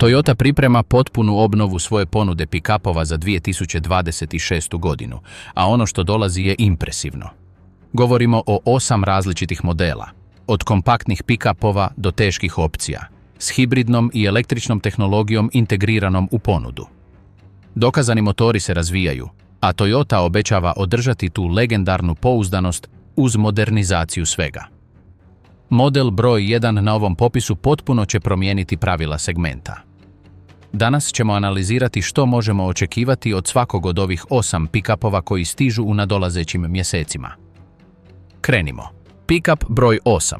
Toyota priprema potpunu obnovu svoje ponude pick-upova za 2026. godinu, a ono što dolazi je impresivno. Govorimo o 8 različitih modela, od kompaktnih pick-upova do teških opcija, s hibridnom i električnom tehnologijom integriranom u ponudu. Dokazani motori se razvijaju, a Toyota obećava održati tu legendarnu pouzdanost uz modernizaciju svega. Model broj 1 na ovom popisu potpuno će promijeniti pravila segmenta. Danas ćemo analizirati što možemo očekivati od svakog od ovih 8 pick-upova koji stižu u nadolazećim mjesecima. Krenimo. Pick-up broj 8.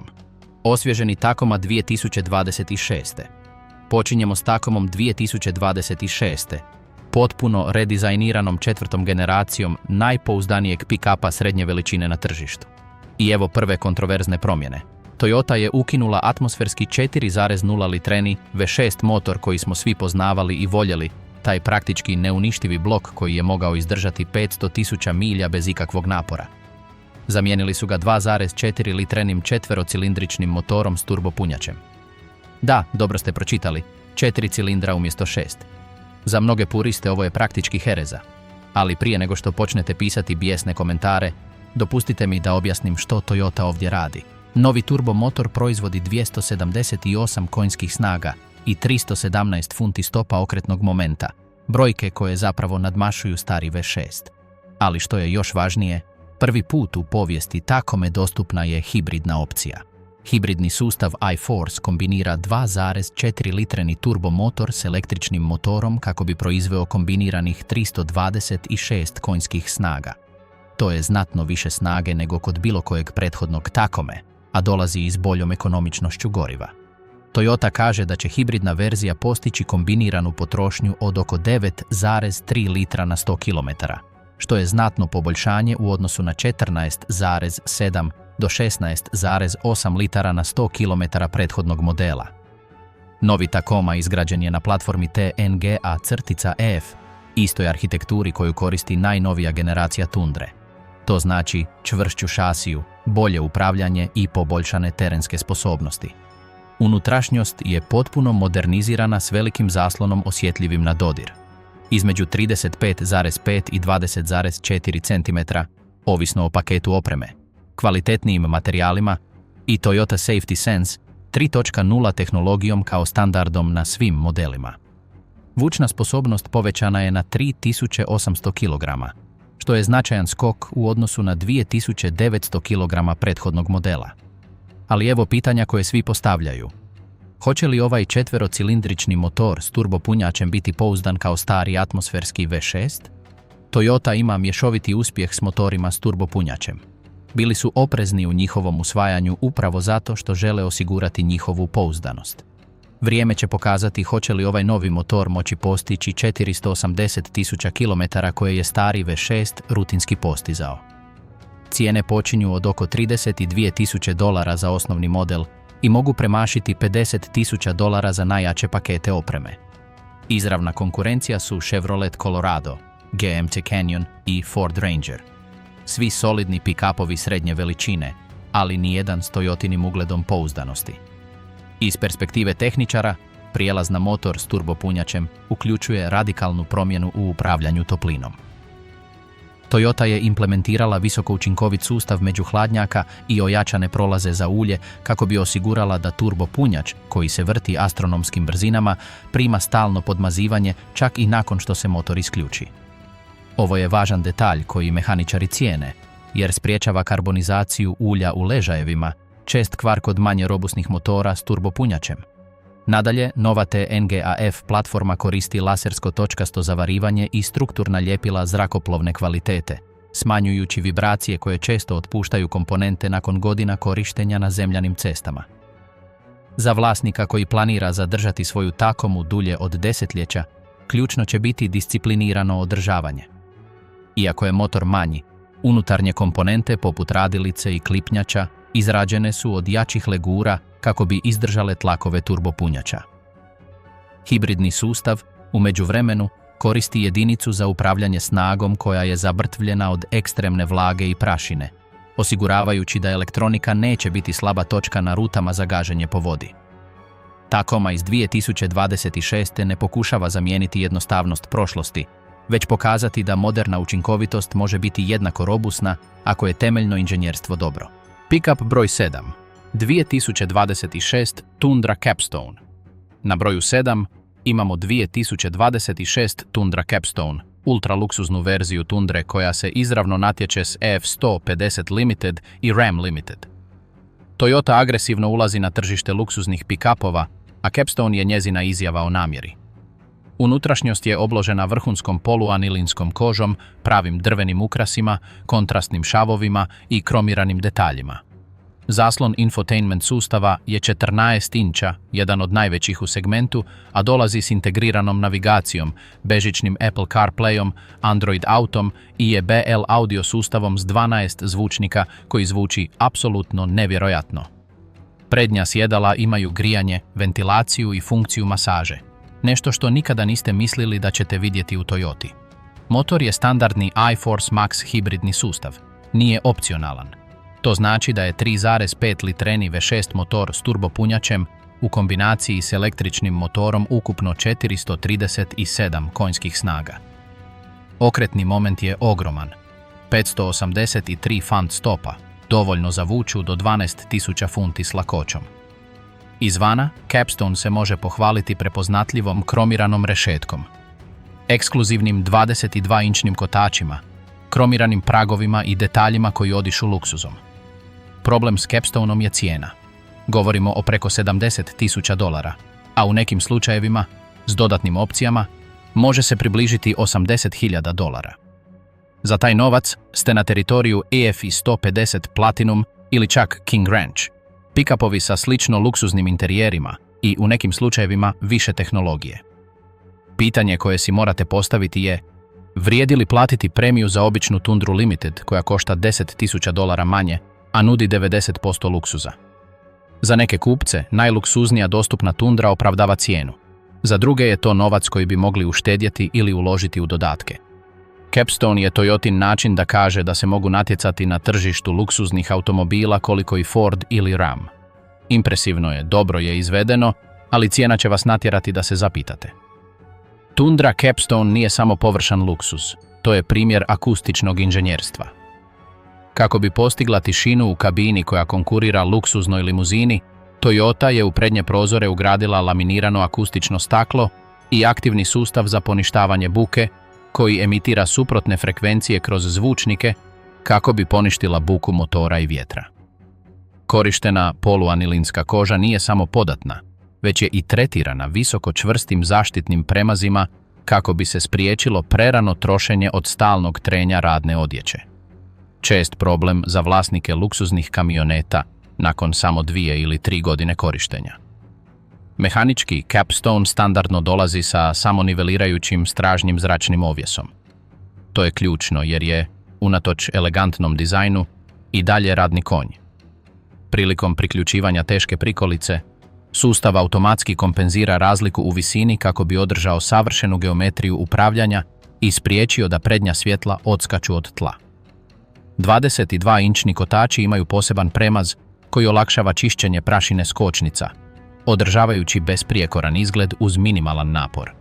Osvježeni Tacoma 2026. Počinjemo s Tacomom 2026. Potpuno redizajniranom 4. generacijom najpouzdanijeg pick-upa srednje veličine na tržištu. I evo prve kontroverzne promjene. Toyota je ukinula atmosferski 4,0 litreni V6 motor koji smo svi poznavali i voljeli, taj praktički neuništivi blok koji je mogao izdržati 500.000 milja bez ikakvog napora. Zamijenili su ga 2,4 litrenim četverocilindričnim motorom s turbopunjačem. Da, dobro ste pročitali, 4 cilindra umjesto 6. Za mnoge puriste ovo je praktički hereza. Ali prije nego što počnete pisati bijesne komentare, dopustite mi da objasnim što Toyota ovdje radi. Novi turbo motor proizvodi 278 konjskih snaga i 317 funti stopa okretnog momenta, brojke koje zapravo nadmašuju stari V6. Ali što je još važnije, prvi put u povijesti Tacome dostupna je hibridna opcija. Hibridni sustav iForce kombinira 2,4 litreni turbomotor s električnim motorom kako bi proizveo kombiniranih 326 konjskih snaga. To je znatno više snage nego kod bilo kojeg prethodnog Tacome, a dolazi s boljom ekonomičnošću goriva. Toyota kaže da će hibridna verzija postići kombiniranu potrošnju od oko 9,3 litra na 100 km, što je znatno poboljšanje u odnosu na 14,7 do 16,8 litara na 100 km prethodnog modela. Novi Tacoma izgrađen je na platformi TNGA-F, istoj arhitekturi koju koristi najnovija generacija Tundre. To znači čvršću šasiju, bolje upravljanje i poboljšane terenske sposobnosti. Unutrašnjost je potpuno modernizirana s velikim zaslonom osjetljivim na dodir. Između 35,5 i 20,4 cm, ovisno o paketu opreme, kvalitetnijim materijalima i Toyota Safety Sense 3.0 tehnologijom kao standardom na svim modelima. Vučna sposobnost povećana je na 3800 kg, što je značajan skok u odnosu na 2900 kg prethodnog modela. Ali evo pitanja koje svi postavljaju. Hoće li ovaj četverocilindrični motor s turbopunjačem biti pouzdan kao stari atmosferski V6? Toyota ima mješoviti uspjeh s motorima s turbopunjačem. Bili su oprezni u njihovom usvajanju upravo zato što žele osigurati njihovu pouzdanost. Vrijeme će pokazati hoće li ovaj novi motor moći postići 480.000 km koje je stari V6 rutinski postizao. Cijene počinju od oko $32.000 za osnovni model i mogu premašiti $50.000 za najjače pakete opreme. Izravna konkurencija su Chevrolet Colorado, GMC Canyon i Ford Ranger. Svi solidni pick-upovi srednje veličine, ali nijedan s Toyotinim ugledom pouzdanosti. Iz perspektive tehničara, prijelaz na motor s turbopunjačem uključuje radikalnu promjenu u upravljanju toplinom. Toyota je implementirala visokoučinkovit sustav međuhladnjaka i ojačane prolaze za ulje kako bi osigurala da turbopunjač, koji se vrti astronomskim brzinama, prima stalno podmazivanje čak i nakon što se motor isključi. Ovo je važan detalj koji mehaničari cijene, jer spriječava karbonizaciju ulja u ležajevima, čest kvar kod manje robusnih motora s turbopunjačem. Nadalje, nova TNGA-F platforma koristi lasersko točkasto zavarivanje i strukturna ljepila zrakoplovne kvalitete, smanjujući vibracije koje često otpuštaju komponente nakon godina korištenja na zemljanim cestama. Za vlasnika koji planira zadržati svoju Tacomu dulje od desetljeća, ključno će biti disciplinirano održavanje. Iako je motor manji, unutarnje komponente poput radilice i klipnjača izrađene su od jačih legura kako bi izdržale tlakove turbopunjača. Hibridni sustav, u međuvremenu, koristi jedinicu za upravljanje snagom koja je zabrtvljena od ekstremne vlage i prašine, osiguravajući da elektronika neće biti slaba točka na rutama za gaženje po vodi. Tacoma iz 2026. ne pokušava zamijeniti jednostavnost prošlosti, već pokazati da moderna učinkovitost može biti jednako robusna ako je temeljno inženjerstvo dobro. Pickup broj 7. 2026 Tundra Capstone. Na broju 7 imamo 2026 Tundra Capstone, ultraluksuznu verziju Tundre koja se izravno natječe s EF150 Limited i Ram Limited. Toyota agresivno ulazi na tržište luksuznih pick-upova, a Capstone je njezina izjava o namjeri. Unutrašnjost je obložena vrhunskom poluanilinskom kožom, pravim drvenim ukrasima, kontrastnim šavovima i kromiranim detaljima. Zaslon infotainment sustava je 14 inča, jedan od najvećih u segmentu, a dolazi s integriranom navigacijom, bežičnim Apple CarPlayom, Android Autom i JBL audio sustavom s 12 zvučnika koji zvuči apsolutno nevjerojatno. Prednja sjedala imaju grijanje, ventilaciju i funkciju masaže. Nešto što nikada niste mislili da ćete vidjeti u Toyoti. Motor je standardni iForce Max hibridni sustav. Nije opcionalan. To znači da je 3,5 litreni V6 motor s turbopunjačem u kombinaciji s električnim motorom ukupno 437 konjskih snaga. Okretni moment je ogroman. 583 fant stopa, dovoljno za vuču do 12.000 funti s lakoćom. Izvana, Capstone se može pohvaliti prepoznatljivom kromiranom rešetkom, ekskluzivnim 22-inčnim kotačima, kromiranim pragovima i detaljima koji odišu luksuzom. Problem s Capstoneom je cijena. Govorimo o preko $70.000, a u nekim slučajevima, s dodatnim opcijama, može se približiti $80.000. Za taj novac ste na teritoriju EFI 150 Platinum ili čak King Ranch, pick-upovi sa slično luksuznim interijerima i u nekim slučajevima više tehnologije. Pitanje koje si morate postaviti je: vrijedi li platiti premiju za običnu Tundru Limited koja košta $10.000 manje, a nudi 90% luksuza? Za neke kupce najluksuznija dostupna Tundra opravdava cijenu. Za druge je to novac koji bi mogli uštedjeti ili uložiti u dodatke. Capstone je Toyotin način da kaže da se mogu natjecati na tržištu luksuznih automobila koliko i Ford ili Ram. Impresivno je, dobro je izvedeno, ali cijena će vas natjerati da se zapitate. Tundra Capstone nije samo površan luksuz, to je primjer akustičnog inženjerstva. Kako bi postigla tišinu u kabini koja konkurira luksuznoj limuzini, Toyota je u prednje prozore ugradila laminirano akustično staklo i aktivni sustav za poništavanje buke, koji emitira suprotne frekvencije kroz zvučnike kako bi poništila buku motora i vjetra. Korištena poluanilinska koža nije samo podatna, već je i tretirana visoko čvrstim zaštitnim premazima kako bi se spriječilo prerano trošenje od stalnog trenja radne odjeće. Čest problem za vlasnike luksuznih kamioneta nakon samo 2 ili 3 godine korištenja. Mehanički Capstone standardno dolazi sa samonivelirajućim stražnjim zračnim ovjesom. To je ključno jer je, unatoč elegantnom dizajnu, i dalje radni konj. Prilikom priključivanja teške prikolice, sustav automatski kompenzira razliku u visini kako bi održao savršenu geometriju upravljanja i spriječio da prednja svjetla odskaču od tla. 22-inčni kotači imaju poseban premaz koji olakšava čišćenje prašine s kočnica, održavajući besprijekoran izgled uz minimalan napor.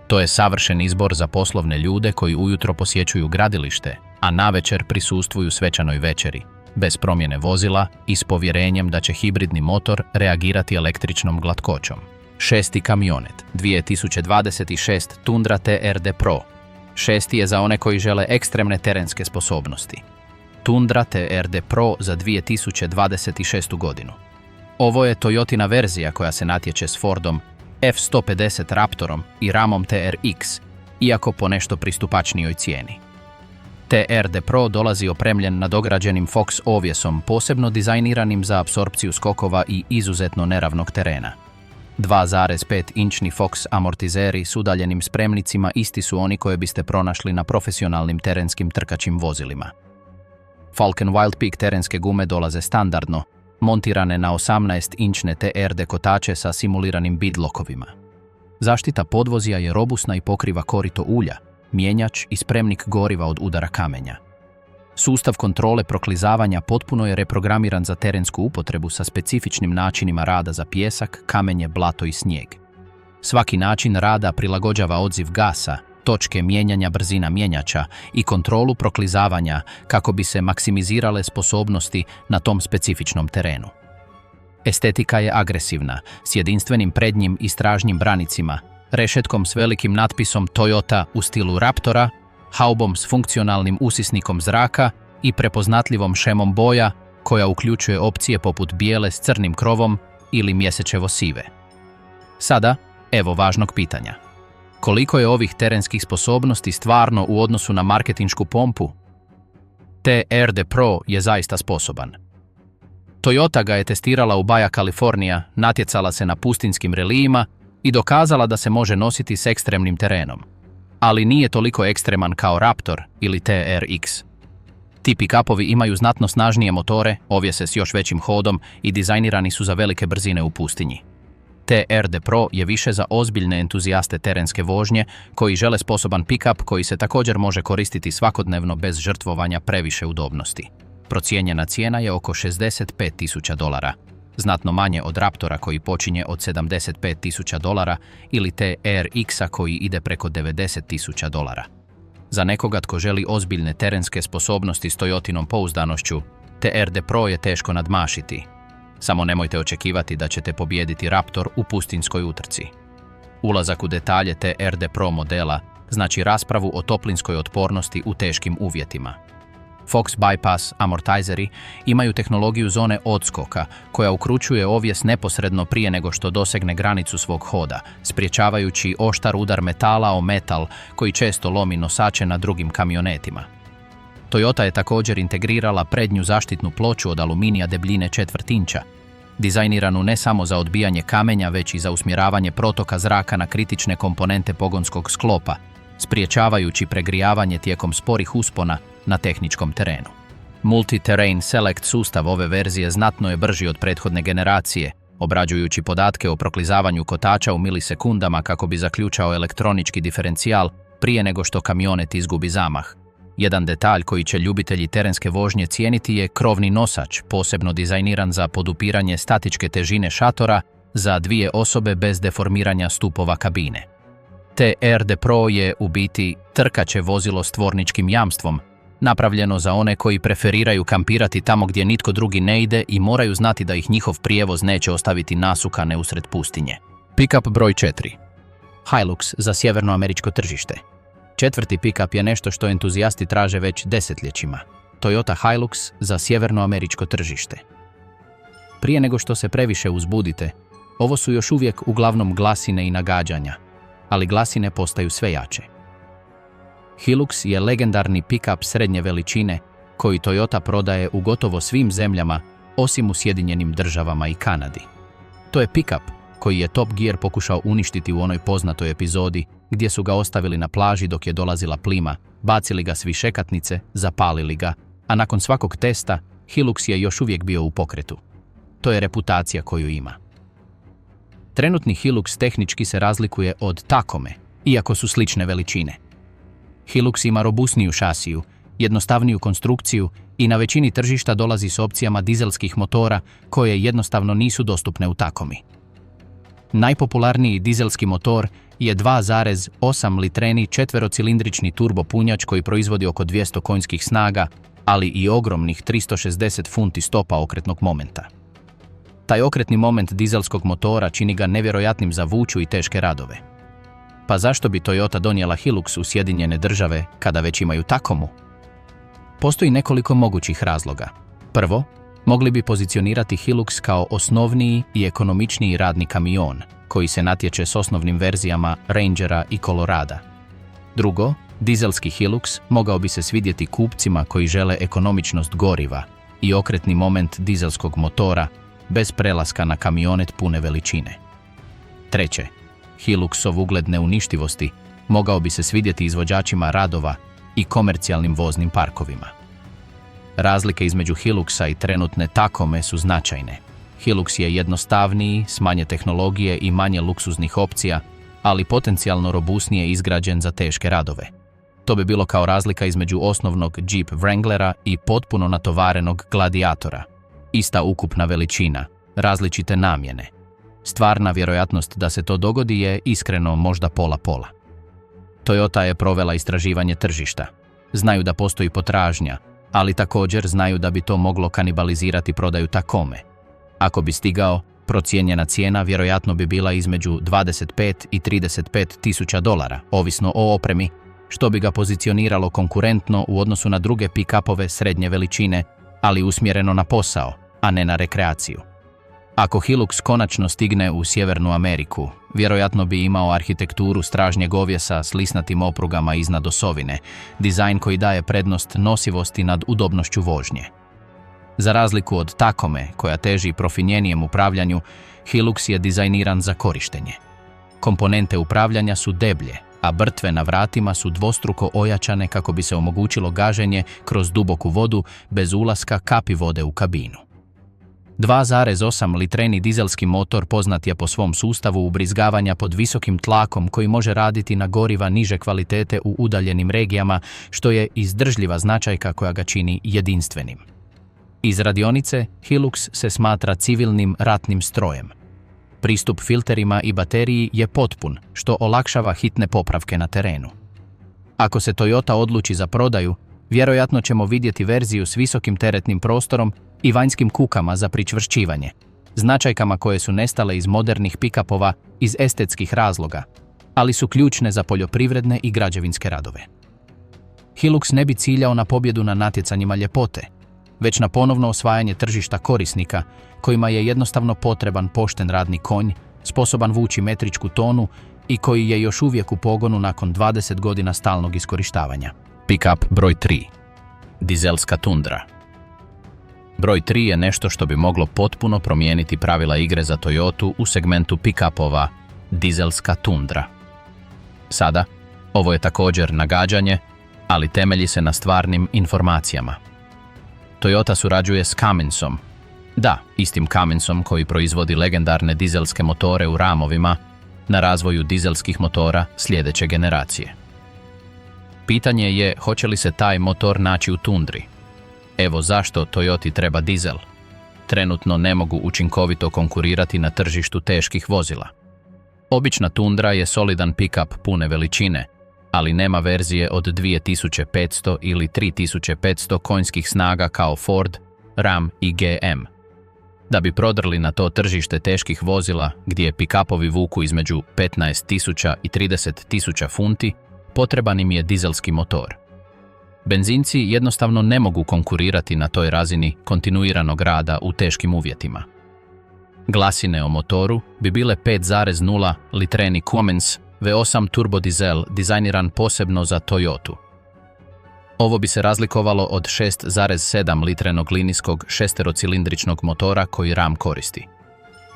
To je savršen izbor za poslovne ljude koji ujutro posjećuju gradilište, a navečer prisustvuju svečanoj večeri, bez promjene vozila i s povjerenjem da će hibridni motor reagirati električnom glatkoćom. 6. kamionet, 2026 Tundra TRD Pro. 6. je za one koji žele ekstremne terenske sposobnosti. Tundra TRD Pro za 2026. godinu. Ovo je Toyotina verzija koja se natječe s Fordom F-150 Raptorom i Ramom TRX, iako po nešto pristupačnijoj cijeni. TRD Pro dolazi opremljen nadograđenim Fox ovjesom, posebno dizajniranim za apsorpciju skokova i izuzetno neravnog terena. 2,5-inčni Fox amortizeri s udaljenim spremnicima isti su oni koje biste pronašli na profesionalnim terenskim trkačim vozilima. Falken Wildpeak terenske gume dolaze standardno, montirane na 18-inčne TRD kotače sa simuliranim bidlokovima. Zaštita podvozja je robusna i pokriva korito ulja, mjenjač i spremnik goriva od udara kamenja. Sustav kontrole proklizavanja potpuno je reprogramiran za terensku upotrebu sa specifičnim načinima rada za pijesak, kamenje, blato i snijeg. Svaki način rada prilagođava odziv gasa, točke mijenjanja brzina mjenjača i kontrolu proklizavanja kako bi se maksimizirale sposobnosti na tom specifičnom terenu. Estetika je agresivna, s jedinstvenim prednjim i stražnjim branicima, rešetkom s velikim natpisom Toyota u stilu Raptora, haubom s funkcionalnim usisnikom zraka i prepoznatljivom šemom boja koja uključuje opcije poput bijele s crnim krovom ili mjesečevo sive. Sada, evo važnog pitanja. Koliko je ovih terenskih sposobnosti stvarno u odnosu na marketinšku pompu? TRD Pro je zaista sposoban. Toyota ga je testirala u Baja California, natjecala se na pustinskim relijima i dokazala da se može nositi s ekstremnim terenom. Ali nije toliko ekstreman kao Raptor ili TRX. Ti pick-upovi imaju znatno snažnije motore, ovjese s još većim hodom i dizajnirani su za velike brzine u pustinji. TRD Pro je više za ozbiljne entuzijaste terenske vožnje koji žele sposoban pick-up koji se također može koristiti svakodnevno bez žrtvovanja previše udobnosti. Procijenjena cijena je oko $65.000, znatno manje od Raptora koji počinje od $75.000 ili TRX-a koji ide preko $90.000. Za nekoga tko želi ozbiljne terenske sposobnosti s Toyotinom pouzdanošću, TRD Pro je teško nadmašiti. Samo nemojte očekivati da ćete pobijediti Raptor u pustinskoj utrci. Ulazak u detalje TRD Pro modela znači raspravu o toplinskoj otpornosti u teškim uvjetima. Fox Bypass amortizeri imaju tehnologiju zone odskoka koja ukručuje ovjes neposredno prije nego što dosegne granicu svog hoda, spriječavajući oštar udar metala o metal koji često lomi nosače na drugim kamionetima. Toyota je također integrirala prednju zaštitnu ploču od aluminija debljine 1/4 inča, dizajniranu ne samo za odbijanje kamenja, već i za usmjeravanje protoka zraka na kritične komponente pogonskog sklopa, spriječavajući pregrijavanje tijekom sporih uspona na tehničkom terenu. Multi-Terrain Select sustav ove verzije znatno je brži od prethodne generacije, obrađujući podatke o proklizavanju kotača u milisekundama kako bi zaključao elektronički diferencijal prije nego što kamionet izgubi zamah. Jedan detalj koji će ljubitelji terenske vožnje cijeniti je krovni nosač, posebno dizajniran za podupiranje statičke težine šatora za 2 osobe bez deformiranja stupova kabine. TRD Pro je u biti trkaće vozilo s tvorničkim jamstvom, napravljeno za one koji preferiraju kampirati tamo gdje nitko drugi ne ide i moraju znati da ih njihov prijevoz neće ostaviti nasukane usred pustinje. Pickup broj 4. Hilux za sjevernoameričko tržište. 4. pickup je nešto što entuzijasti traže već desetljećima. Toyota Hilux za sjevernoameričko tržište. Prije nego što se previše uzbudite, ovo su još uvijek uglavnom glasine i nagađanja, ali glasine postaju sve jače. Hilux je legendarni pick-up srednje veličine koji Toyota prodaje u gotovo svim zemljama osim u Sjedinjenim Državama i Kanadi. To je pick-up koji je Top Gear pokušao uništiti u onoj poznatoj epizodi gdje su ga ostavili na plaži dok je dolazila plima, bacili ga s višekatnice, zapalili ga, a nakon svakog testa Hilux je još uvijek bio u pokretu. To je reputacija koju ima. Trenutni Hilux tehnički se razlikuje od Tacome, iako su slične veličine. Hilux ima robusniju šasiju, jednostavniju konstrukciju i na većini tržišta dolazi s opcijama dizelskih motora koje jednostavno nisu dostupne u Tacomi. Najpopularniji dizelski motor je 2,8 litreni četverocilindrični turbopunjač koji proizvodi oko 200 konjskih snaga, ali i ogromnih 360 funti stopa okretnog momenta. Taj okretni moment dizelskog motora čini ga nevjerojatnim za vuču i teške radove. Pa zašto bi Toyota donijela Hilux u Sjedinjene Države kada već imaju Tacomu? Postoji nekoliko mogućih razloga. Prvo, mogli bi pozicionirati Hilux kao osnovniji i ekonomičniji radni kamion, koji se natječe s osnovnim verzijama Rangera i Colorada. Drugo, dizelski Hilux mogao bi se svidjeti kupcima koji žele ekonomičnost goriva i okretni moment dizelskog motora bez prelaska na kamionet pune veličine. Treće, Hiluxov ugled neuništivosti mogao bi se svidjeti izvođačima radova i komercijalnim voznim parkovima. Razlike između Hiluxa i trenutne Tacome su značajne. Hilux je jednostavniji, s manje tehnologije i manje luksuznih opcija, ali potencijalno robusnije izgrađen za teške radove. To bi bilo kao razlika između osnovnog Jeep Wranglera i potpuno natovarenog Gladiatora. Ista ukupna veličina, različite namjene. Stvarna vjerojatnost da se to dogodi je iskreno možda pola-pola. Toyota je provela istraživanje tržišta. Znaju da postoji potražnja, ali također znaju da bi to moglo kanibalizirati prodaju Tacome. Ako bi stigao, procijenjena cijena vjerojatno bi bila između 25 i 35 tisuća dolara, ovisno o opremi, što bi ga pozicioniralo konkurentno u odnosu na druge pick-upove srednje veličine, ali usmjereno na posao, a ne na rekreaciju. Ako Hilux konačno stigne u Sjevernu Ameriku, vjerojatno bi imao arhitekturu stražnjeg ovjesa s lisnatim oprugama iznad osovine, dizajn koji daje prednost nosivosti nad udobnošću vožnje. Za razliku od Tacome, koja teži profinjenijem upravljanju, Hilux je dizajniran za korištenje. Komponente upravljanja su deblje, a brtve na vratima su dvostruko ojačane kako bi se omogućilo gaženje kroz duboku vodu bez ulaska kapi vode u kabinu. 2,8 litreni dizelski motor poznat je po svom sustavu ubrizgavanja pod visokim tlakom koji može raditi na goriva niže kvalitete u udaljenim regijama, što je izdržljiva značajka koja ga čini jedinstvenim. Iz radionice Hilux se smatra civilnim ratnim strojem. Pristup filterima i bateriji je potpun, što olakšava hitne popravke na terenu. Ako se Toyota odluči za prodaju, vjerojatno ćemo vidjeti verziju s visokim teretnim prostorom i vanjskim kukama za pričvršćivanje, značajkama koje su nestale iz modernih pick-upova iz estetskih razloga, ali su ključne za poljoprivredne i građevinske radove. Hilux ne bi ciljao na pobjedu na natjecanjima ljepote, već na ponovno osvajanje tržišta korisnika, kojima je jednostavno potreban pošten radni konj, sposoban vući metričku tonu i koji je još uvijek u pogonu nakon 20 godina stalnog iskorištavanja. Pick-up broj 3. Dizelska Tundra. Broj 3 je nešto što bi moglo potpuno promijeniti pravila igre za Toyotu u segmentu pick-upova Dizelska Tundra. Sada, ovo je također nagađanje, ali temelji se na stvarnim informacijama. Toyota surađuje s Cummins-om. Da, istim Cummins-om koji proizvodi legendarne dizelske motore u ramovima na razvoju dizelskih motora sljedeće generacije. Pitanje je hoće li se taj motor naći u Tundri. Evo zašto Toyoti treba dizel. Trenutno ne mogu učinkovito konkurirati na tržištu teških vozila. Obična Tundra je solidan pick-up pune veličine, ali nema verzije od 2500 ili 3500 konjskih snaga kao Ford, Ram i GM. Da bi prodrli na to tržište teških vozila, gdje pick-upovi vuku između 15.000 i 30.000 funti, potreban im je dizelski motor. Benzinci jednostavno ne mogu konkurirati na toj razini kontinuiranog rada u teškim uvjetima. Glasine o motoru bi bile 5,0 litreni Cummins V8 turbodizel dizajniran posebno za Toyotu. Ovo bi se razlikovalo od 6,7 litrenog linijskog šesterocilindričnog motora koji Ram koristi.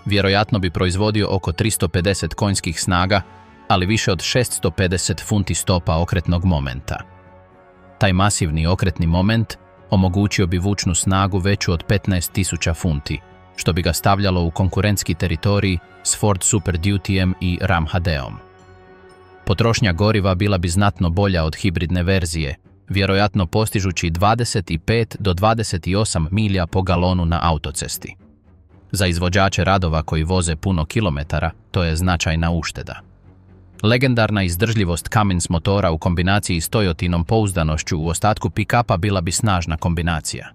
Vjerojatno bi proizvodio oko 350 konjskih snaga, ali više od 650 funti stopa okretnog momenta. Taj masivni okretni moment omogućio bi vučnu snagu veću od 15.000 funti, što bi ga stavljalo u konkurentski teritorij s Ford Super Dutyjem i Ram HD-om. Potrošnja goriva bila bi znatno bolja od hibridne verzije, vjerojatno postižući 25 do 28 milja po galonu na autocesti. Za izvođače radova koji voze puno kilometara, to je značajna ušteda. Legendarna izdržljivost Cummins motora u kombinaciji s Toyotinom pouzdanošću u ostatku pick-upa bila bi snažna kombinacija.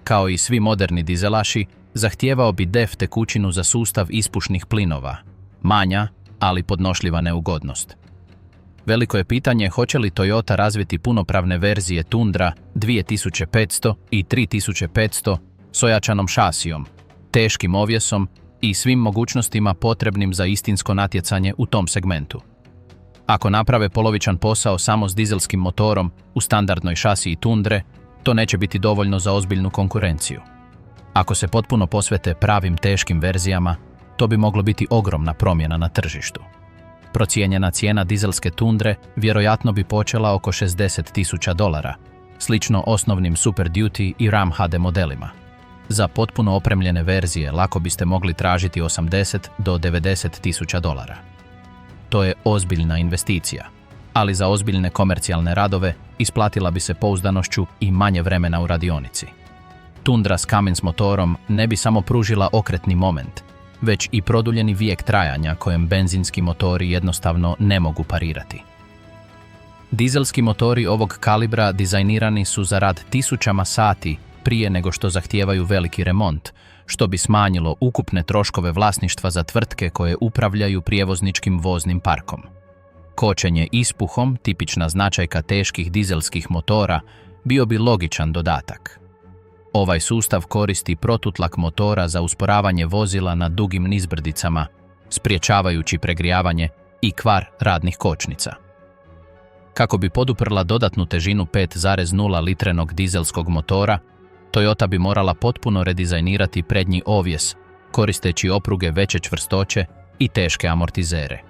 Kao i svi moderni dizelaši, zahtijevao bi DEF tekućinu za sustav ispušnih plinova, manja, ali podnošljiva neugodnost. Veliko je pitanje hoće li Toyota razviti punopravne verzije Tundra 2500 i 3500 s ojačanom šasijom, teškim ovjesom i svim mogućnostima potrebnim za istinsko natjecanje u tom segmentu. Ako naprave polovičan posao samo s dizelskim motorom u standardnoj šasiji Tundre, to neće biti dovoljno za ozbiljnu konkurenciju. Ako se potpuno posvete pravim teškim verzijama, to bi moglo biti ogromna promjena na tržištu. Procijenjena cijena dizelske Tundre vjerojatno bi počela oko $60.000, slično osnovnim Super Duty i Ram HD modelima. Za potpuno opremljene verzije lako biste mogli tražiti $80 do $90.000. To je ozbiljna investicija, ali za ozbiljne komercijalne radove isplatila bi se pouzdanošću i manje vremena u radionici. Tundra s Cummins motorom ne bi samo pružila okretni moment, već i produljeni vijek trajanja kojem benzinski motori jednostavno ne mogu parirati. Dizelski motori ovog kalibra dizajnirani su za rad tisućama sati prije nego što zahtijevaju veliki remont, što bi smanjilo ukupne troškove vlasništva za tvrtke koje upravljaju prijevozničkim voznim parkom. Kočenje ispuhom, tipična značajka teških dizelskih motora, bio bi logičan dodatak. Ovaj sustav koristi protutlak motora za usporavanje vozila na dugim nizbrdicama, spriječavajući pregrijavanje i kvar radnih kočnica. Kako bi poduprla dodatnu težinu 5,0 litrenog dizelskog motora, Toyota bi morala potpuno redizajnirati prednji ovjes, koristeći opruge veće čvrstoće i teške amortizere.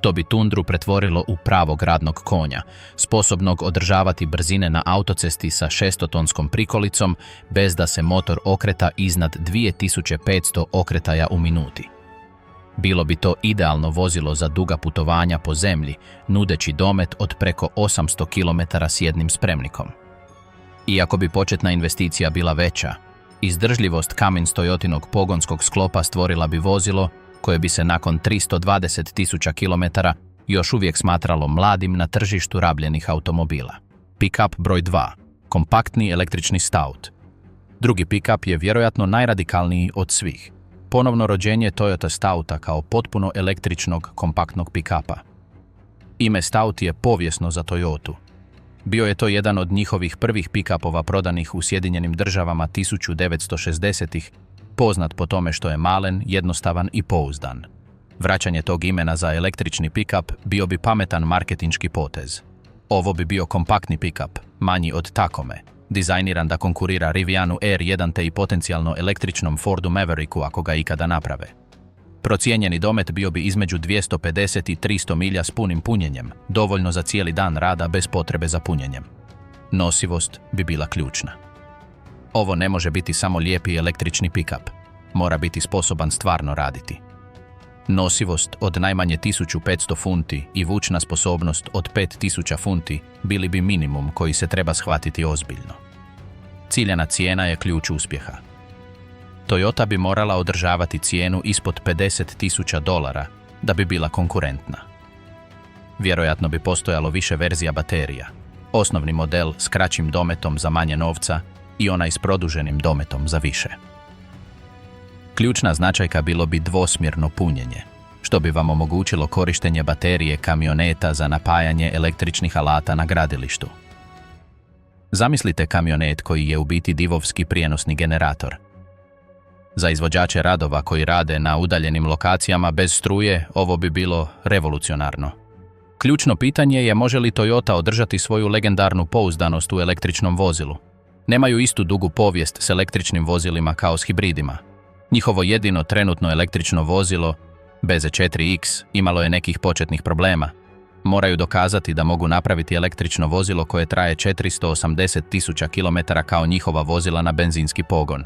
To bi Tundru pretvorilo u pravog radnog konja, sposobnog održavati brzine na autocesti sa 600-tonskom prikolicom bez da se motor okreta iznad 2500 okretaja u minuti. Bilo bi to idealno vozilo za duga putovanja po zemlji, nudeći domet od preko 800 km s jednim spremnikom. Iako bi početna investicija bila veća, izdržljivost Cummins Toyotinog pogonskog sklopa stvorila bi vozilo koje bi se nakon 320.000 km još uvijek smatralo mladim na tržištu rabljenih automobila. Pick-up broj 2. Kompaktni električni Stout. Drugi pick-up je vjerojatno najradikalniji od svih. Ponovno rođenje Toyota Stouta kao potpuno električnog kompaktnog pick-upa. Ime Stout je povijesno za Toyotu. Bio je to jedan od njihovih prvih pick-upova prodanih u Sjedinjenim Državama 1960-ih, poznat po tome što je malen, jednostavan i pouzdan. Vraćanje tog imena za električni pick-up bio bi pametan marketinški potez. Ovo bi bio kompaktni pick-up, manji od Tacome, dizajniran da konkurira Rivianu R1T i potencijalno električnom Fordu Mavericku ako ga ikada naprave. Procijenjeni domet bio bi između 250 i 300 milja s punim punjenjem, dovoljno za cijeli dan rada bez potrebe za punjenjem. Nosivost bi bila ključna. Ovo ne može biti samo lijepi električni pick-up. Mora biti sposoban stvarno raditi. Nosivost od najmanje 1500 funti i vučna sposobnost od 5000 funti bili bi minimum koji se treba shvatiti ozbiljno. Ciljana cijena je ključ uspjeha. Toyota bi morala održavati cijenu ispod $50.000 da bi bila konkurentna. Vjerojatno bi postojalo više verzija baterija. Osnovni model s kraćim dometom za manje novca i onaj s produženim dometom za više. Ključna značajka bilo bi dvosmjerno punjenje, što bi vam omogućilo korištenje baterije kamioneta za napajanje električnih alata na gradilištu. Zamislite kamionet koji je u biti divovski prijenosni generator. Za izvođače radova koji rade na udaljenim lokacijama bez struje, ovo bi bilo revolucionarno. Ključno pitanje je može li Toyota održati svoju legendarnu pouzdanost u električnom vozilu. Nemaju istu dugu povijest s električnim vozilima kao s hibridima. Njihovo jedino trenutno električno vozilo, BZ4X, imalo je nekih početnih problema. Moraju dokazati da mogu napraviti električno vozilo koje traje 480.000 km kao njihova vozila na benzinski pogon.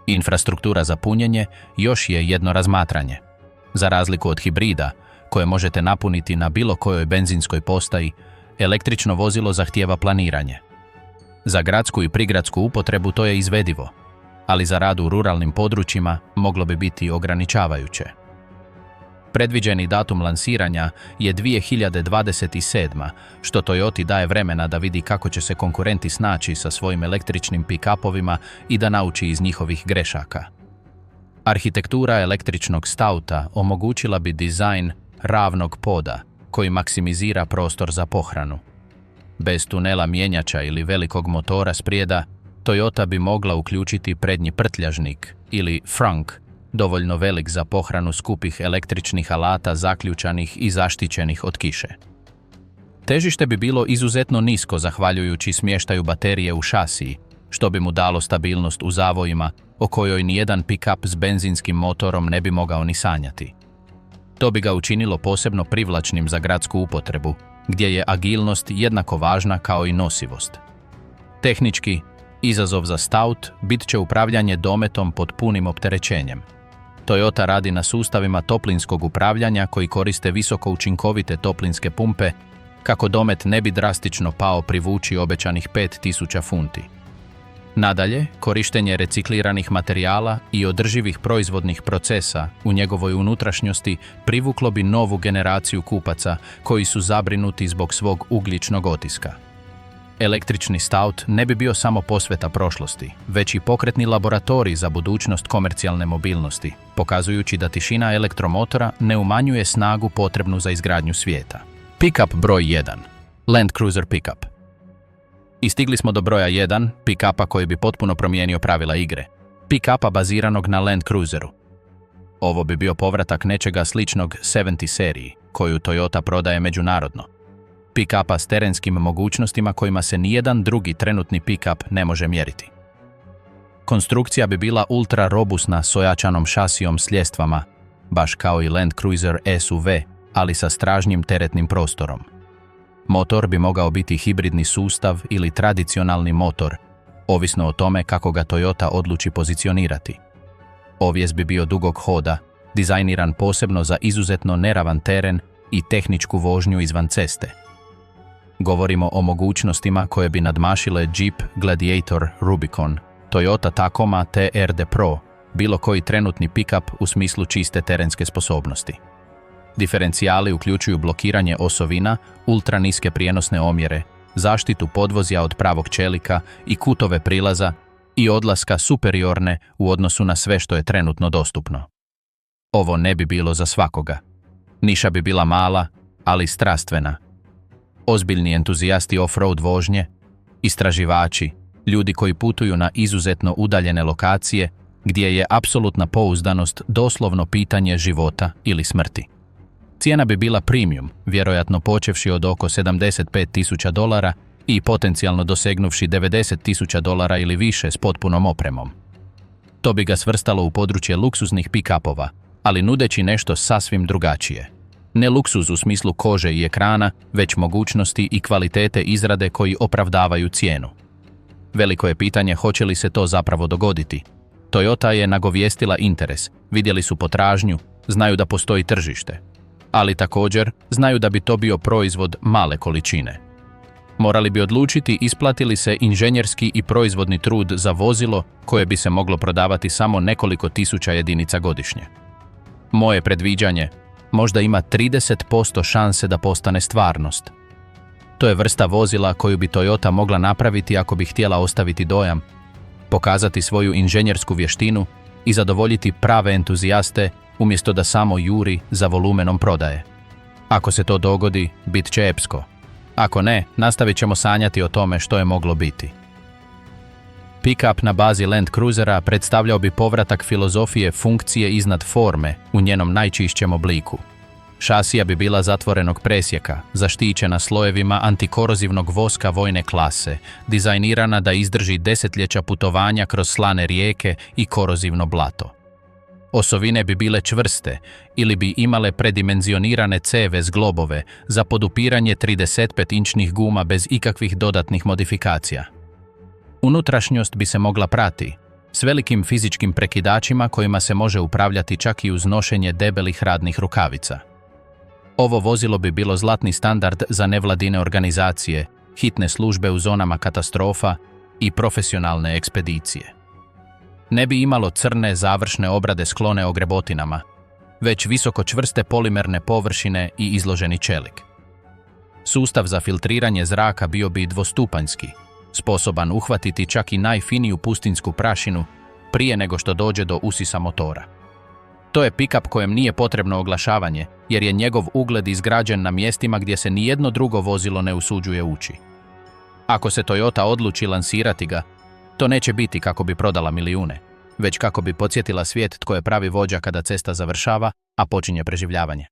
Infrastruktura za punjenje još je jedno razmatranje. Za razliku od hibrida, koje možete napuniti na bilo kojoj benzinskoj postaji, električno vozilo zahtijeva planiranje. Za gradsku i prigradsku upotrebu to je izvedivo, ali za rad u ruralnim područjima moglo bi biti ograničavajuće. Predviđeni datum lansiranja je 2027, što Toyoti daje vremena da vidi kako će se konkurenti snaći sa svojim električnim pick-upovima i da nauči iz njihovih grešaka. Arhitektura električnog Stouta omogućila bi dizajn ravnog poda koji maksimizira prostor za pohranu. Bez tunela mjenjača ili velikog motora sprijeda, Toyota bi mogla uključiti prednji prtljažnik ili frunk, dovoljno velik za pohranu skupih električnih alata zaključanih i zaštićenih od kiše. Težište bi bilo izuzetno nisko zahvaljujući smještaju baterije u šasiji, što bi mu dalo stabilnost u zavojima o kojoj nijedan pick-up s benzinskim motorom ne bi mogao ni sanjati. To bi ga učinilo posebno privlačnim za gradsku upotrebu, gdje je agilnost jednako važna kao i nosivost. Tehnički, izazov za Stout bit će upravljanje dometom pod punim opterećenjem. Toyota radi na sustavima toplinskog upravljanja koji koriste visoko učinkovite toplinske pumpe kako domet ne bi drastično pao privući obećanih 5000 funti. Nadalje, korištenje recikliranih materijala i održivih proizvodnih procesa u njegovoj unutrašnjosti privuklo bi novu generaciju kupaca koji su zabrinuti zbog svog ugljičnog otiska. Električni Stout ne bi bio samo posveta prošlosti, već i pokretni laboratorij za budućnost komercijalne mobilnosti, pokazujući da tišina elektromotora ne umanjuje snagu potrebnu za izgradnju svijeta. Pickup broj 1. Land Cruiser Pickup. I stigli smo do broja 1, pick-upa koji bi potpuno promijenio pravila igre. Pick-upa baziranog na Land Cruiseru. Ovo bi bio povratak nečega sličnog 70 seriji, koju Toyota prodaje međunarodno. Pick-upa s terenskim mogućnostima kojima se nijedan drugi trenutni pick-up ne može mjeriti. Konstrukcija bi bila ultra robusna s ojačanom šasijom s ljestvama, baš kao i Land Cruiser SUV, ali sa stražnjim teretnim prostorom. Motor bi mogao biti hibridni sustav ili tradicionalni motor, ovisno o tome kako ga Toyota odluči pozicionirati. Ovjes bi bio dugog hoda, dizajniran posebno za izuzetno neravan teren i tehničku vožnju izvan ceste. Govorimo o mogućnostima koje bi nadmašile Jeep Gladiator Rubicon, Toyota Tacoma TRD Pro, bilo koji trenutni pick-up u smislu čiste terenske sposobnosti. Diferencijali uključuju blokiranje osovina, ultraniske prijenosne omjere, zaštitu podvozja od pravog čelika i kutove prilaza i odlaska superiorne u odnosu na sve što je trenutno dostupno. Ovo ne bi bilo za svakoga. Niša bi bila mala, ali strastvena. Ozbiljni entuzijasti off-road vožnje, istraživači, ljudi koji putuju na izuzetno udaljene lokacije gdje je apsolutna pouzdanost doslovno pitanje života ili smrti. Cijena bi bila premium, vjerojatno počevši od oko $75,000 i potencijalno dosegnuvši $90,000 ili više s potpunom opremom. To bi ga svrstalo u područje luksuznih pick-upova, ali nudeći nešto sasvim drugačije. Ne luksuz u smislu kože i ekrana, već mogućnosti i kvalitete izrade koji opravdavaju cijenu. Veliko je pitanje hoće li se to zapravo dogoditi. Toyota je nagovijestila interes, vidjeli su potražnju, znaju da postoji tržište. Ali također znaju da bi to bio proizvod male količine. Morali bi odlučiti isplati li se inženjerski i proizvodni trud za vozilo koje bi se moglo prodavati samo nekoliko tisuća jedinica godišnje. Moje predviđanje, možda ima 30% šanse da postane stvarnost. To je vrsta vozila koju bi Toyota mogla napraviti ako bi htjela ostaviti dojam, pokazati svoju inženjersku vještinu i zadovoljiti prave entuzijaste umjesto da samo juri za volumenom prodaje. Ako se to dogodi, bit će epsko. Ako ne, nastavit ćemo sanjati o tome što je moglo biti. Pick-up na bazi Land Cruisera predstavljao bi povratak filozofije funkcije iznad forme u njenom najčišćem obliku. Šasija bi bila zatvorenog presjeka, zaštićena slojevima antikorozivnog voska vojne klase, dizajnirana da izdrži desetljeća putovanja kroz slane rijeke i korozivno blato. Osovine bi bile čvrste ili bi imale predimenzionirane ceve zglobove za podupiranje 35-inčnih guma bez ikakvih dodatnih modifikacija. Unutrašnjost bi se mogla prati, s velikim fizičkim prekidačima kojima se može upravljati čak i uz nošenje debelih radnih rukavica. Ovo vozilo bi bilo zlatni standard za nevladine organizacije, hitne službe u zonama katastrofa i profesionalne ekspedicije. Ne bi imalo crne završne obrade sklone ogrebotinama, već visoko čvrste polimerne površine i izloženi čelik. Sustav za filtriranje zraka bio bi dvostupanjski, sposoban uhvatiti čak i najfiniju pustinsku prašinu prije nego što dođe do usisa motora. To je pick-up kojem nije potrebno oglašavanje, jer je njegov ugled izgrađen na mjestima gdje se nijedno drugo vozilo ne usuđuje ući. Ako se Toyota odluči lansirati ga, to neće biti kako bi prodala milijune, već kako bi podsjetila svijet tko je pravi vođa kada cesta završava, a počinje preživljavanje.